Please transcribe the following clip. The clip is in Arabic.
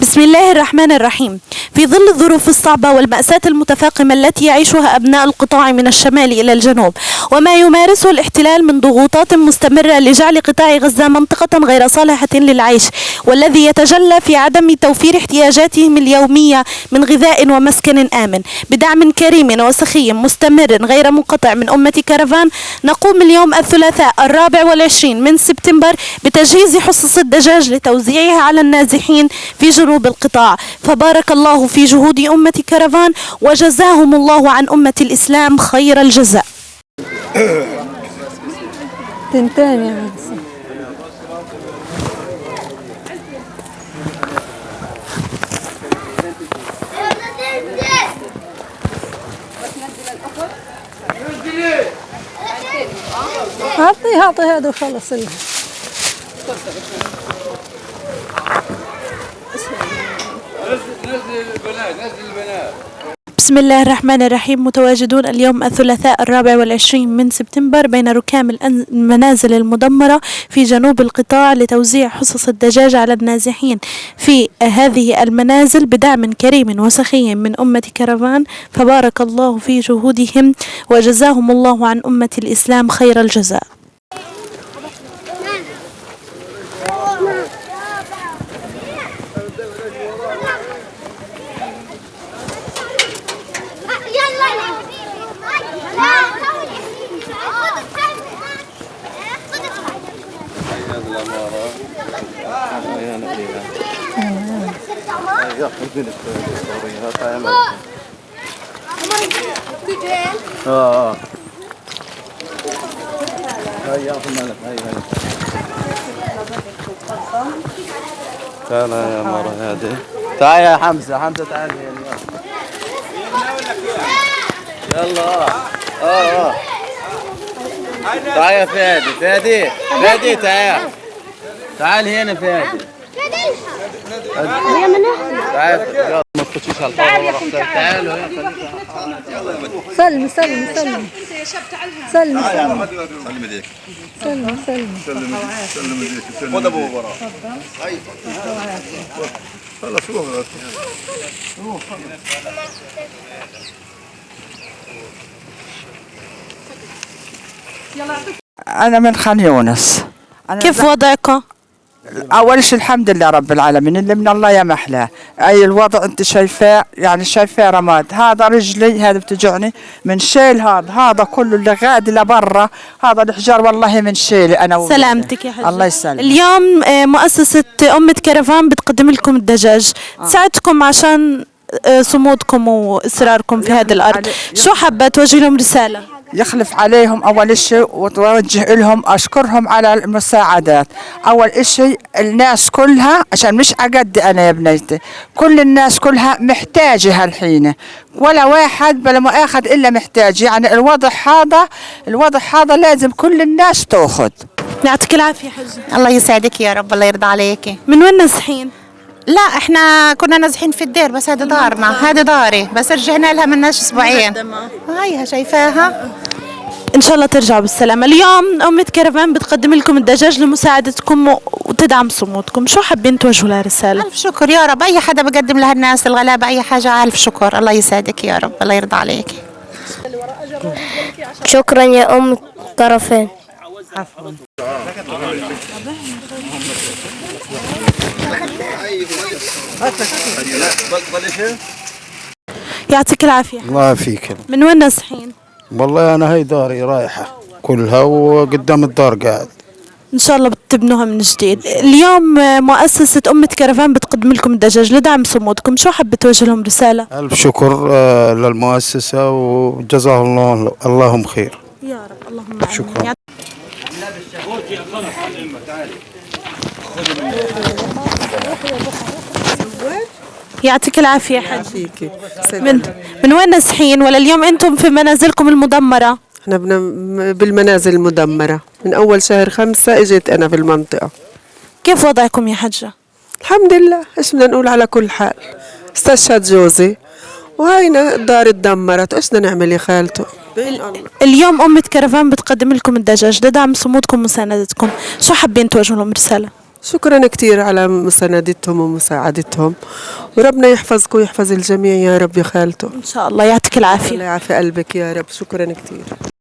بسم الله الرحمن الرحيم. في ظل الظروف الصعبة والمأساة المتفاقمة التي يعيشها أبناء القطاع من الشمال إلى الجنوب، وما يمارسه الاحتلال من ضغوطات مستمرة لجعل قطاع غزة منطقة غير صالحة للعيش، والذي يتجلى في عدم توفير احتياجاتهم اليومية من غذاء ومسكن آمن، بدعم كريم وسخي مستمر غير منقطع من أمة كرفان، نقوم اليوم الثلاثاء 24 من سبتمبر بتجهيز حصص الدجاج لتوزيعها على النازحين في جنوب القطاع، فبارك الله في جهود أمة كرفان وجزاهم الله عن أمة الإسلام خير الجزاء. تنتين يا عدسة. اعطيها هذا وخلص لها. بسم الله الرحمن الرحيم. متواجدون اليوم الثلاثاء 24 من سبتمبر بين ركام المنازل المدمرة في جنوب القطاع لتوزيع حصص الدجاج على النازحين في هذه المنازل بدعم كريم وسخي من أمة كرفان، فبارك الله في جهودهم وجزاهم الله عن أمة الإسلام خير الجزاء. تعال يا مرة هذه، تعال يا حمزة تعال يلا. تعال يا فادي تعال هنا فادي. تعال ما تخشيش على الفاضي. تعالوا سلم خد ابو ورا. خلاص أنا من خان يونس. كيف وضعك؟ أول شيء الحمد لله رب العالمين، اللي من الله يا محلاه. أي الوضع أنت شايفاه، يعني شايفاه رماد. هذا رجلي هذا بتجعني من شيل، هذا كله اللي غادي لبرا، هذا الحجار والله من شيلي أنا. سلامتك يا حجة. الله يسلمك. اليوم مؤسسة أمة كرفان بتقدم لكم الدجاج تساعدكم عشان صمودكم وإصراركم في هذه الأرض. شو حابة توجه لهم رسالة؟ يخلف عليهم أول شيء وتوجه لهم أشكرهم على المساعدات. أول شيء الناس كلها، عشان مش أقد أنا يا بنيتي، كل الناس كلها محتاجة هالحين، ولا واحد بلا مؤاخذ إلا محتاج. يعني الوضع هذا لازم كل الناس تأخذ. يعطيك العافية حجة. الله يسعدك يا رب، الله يرضى عليكي. من وين نازحين؟ لا احنا كنا نازحين في الدير، بس هذه دارنا، هذه داري، بس رجعنا لها من اسبوعين. هيها شايفاها. ان شاء الله ترجعوا بالسلامة. اليوم أمة كرفان بتقدم لكم الدجاج لمساعدتكم وتدعم صمودكم، شو حابين توجهوا لها رسالة؟ ألف شكر يا رب، أي حدا بقدم لها الناس الغلابة أي حاجة ألف شكر، الله يسعدك يا رب، الله يرضى عليكي. شكرا يا أم كرفان. يعطيك العافية. الله يعافيك. من وين نازحين؟ والله أنا هاي داري رايحة كلها وقدام الدار قاعد. إن شاء الله بتبنوها من جديد. اليوم مؤسسة أمة كرفان بتقدم لكم الدجاج لدعم صمودكم، شو حابة توجه لهم رسالة؟ ألف شكر للمؤسسة وجزاه اللهم خير. يا رب اللهم آمين. شكرا. يعطيك العافية حاج. من وين نازحين ولا اليوم أنتم في منازلكم المدمرة؟ احنا بالمنازل المدمرة من أول شهر 5 اجيت أنا في المنطقة. كيف وضعكم يا حجة؟ الحمد لله، ايش بدنا نقول، على كل حال استشهد جوزي وهينا الدار اتدمرت، ايش بدنا نعمل يا خالته. اليوم أمة كرفان بتقدم لكم الدجاج لدعم صمودكم ومساندتكم، شو حابين توجهوا لهم رسالة؟ شكرا كتير على مساندتهم ومساعدتهم، وربنا يحفظكم ويحفظ الجميع يا رب يا خالته. إن شاء الله، يعطيك العافية. الله يعافي قلبك يا رب. شكرا كتير.